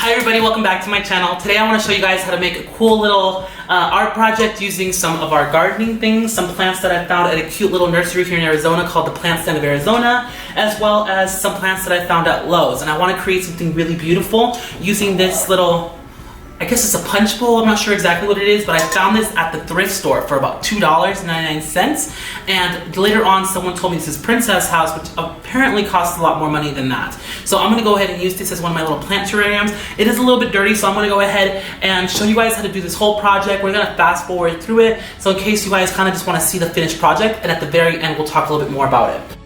Hi everybody, welcome back to my channel. Today I want to show you guys how to make a cool little art project using some of our gardening things, some plants that I found at a cute little nursery here in Arizona called the Plant Stand of Arizona, as well as some plants that I found at Lowe's. And I want to create something really beautiful using this little, I guess it's a punch bowl, I'm not sure exactly what it is, but I found this at the thrift store for about $2.99. And later on someone told me this is Princess House, which apparently costs a lot more money than that. So I'm gonna go ahead and use this as one of my little plant terrariums. It is a little bit dirty, so I'm gonna go ahead and show you guys how to do this whole project. We're gonna fast forward through it, so in case you guys kind of just wanna see the finished project, and at the very end we'll talk a little bit more about it.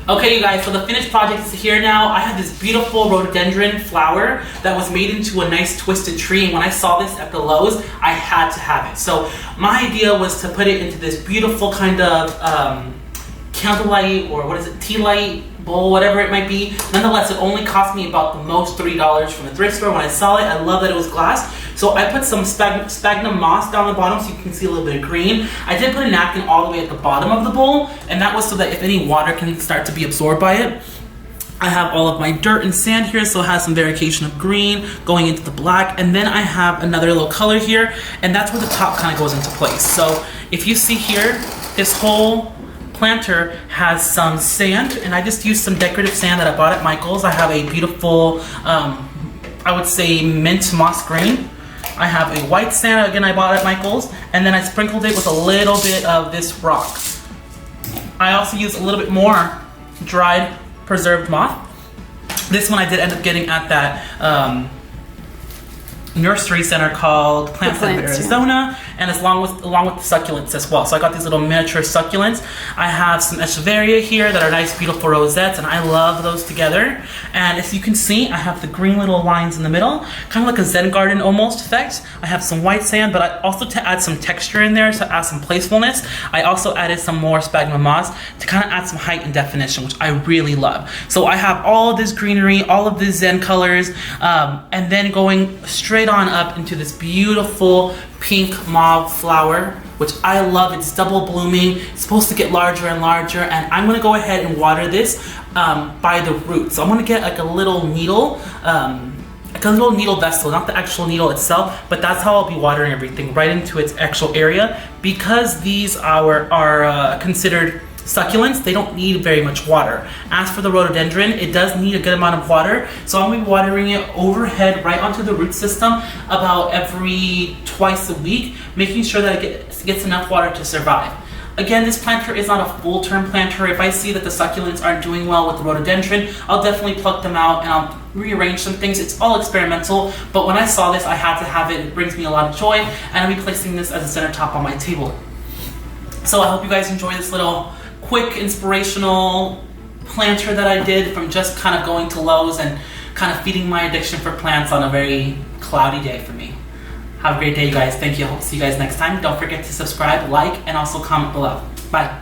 Okay, you guys, so the finished project is here now. I have this beautiful rhododendron flower that was made into a nice twisted tree, and when I saw this at the Lowe's, I had to have it. So my idea was to put it into this beautiful kind of candlelight, or what is it, tea light bowl, whatever it might be. Nonetheless, it only cost me about the most $3 from the thrift store. When I saw it, I love that it was glass. So I put some sphagnum moss down the bottom so you can see a little bit of green. I did put a napkin all the way at the bottom of the bowl, and that was so that if any water can start to be absorbed by it. I have all of my dirt and sand here, so it has some variation of green going into the black, and then I have another little color here, and that's where the top kind of goes into place. So if you see here, this whole planter has some sand, and I just used some decorative sand that I bought at Michael's. I have a beautiful, I would say mint moss green. I have a white sand, again I bought at Michael's, and then I sprinkled it with a little bit of this rock. I also used a little bit more dried preserved moss. This one I did end up getting at that nursery center called Plant Stand of Arizona, and along with the succulents as well. So I got these little miniature succulents. I have some echeveria here that are nice, beautiful rosettes, and I love those together. And as you can see, I have the green little lines in the middle, kind of like a Zen garden almost effect. I have some white sand, but I also, to add some texture in there, to add some playfulness, I also added some more sphagnum moss to kind of add some height and definition, which I really love. So I have all of this greenery, all of these Zen colors, and then going straight on up into this beautiful pink mauve flower which I love. It's double blooming. It's supposed to get larger and larger, and I'm gonna go ahead and water this by the root. So I'm gonna get like a little needle, vessel, not the actual needle itself, but that's how I'll be watering everything, right into its actual area. Because these are considered succulents, they don't need very much water. As for the rhododendron, it does need a good amount of water, so I'm going to be watering it overhead right onto the root system about every twice a week, making sure that it gets enough water to survive. Again, this planter is not a full-term planter. If I see that the succulents aren't doing well with the rhododendron, I'll definitely pluck them out and I'll rearrange some things. It's all experimental, but when I saw this, I had to have it. It brings me a lot of joy, and I'll be placing this as a center top on my table. So I hope you guys enjoy this little quick inspirational planter that I did from just kind of going to Lowe's and kind of feeding my addiction for plants on a very cloudy day for me. Have a great day, you guys. Thank you. I hope to see you guys next time. Don't forget to subscribe, like, and also comment below. Bye.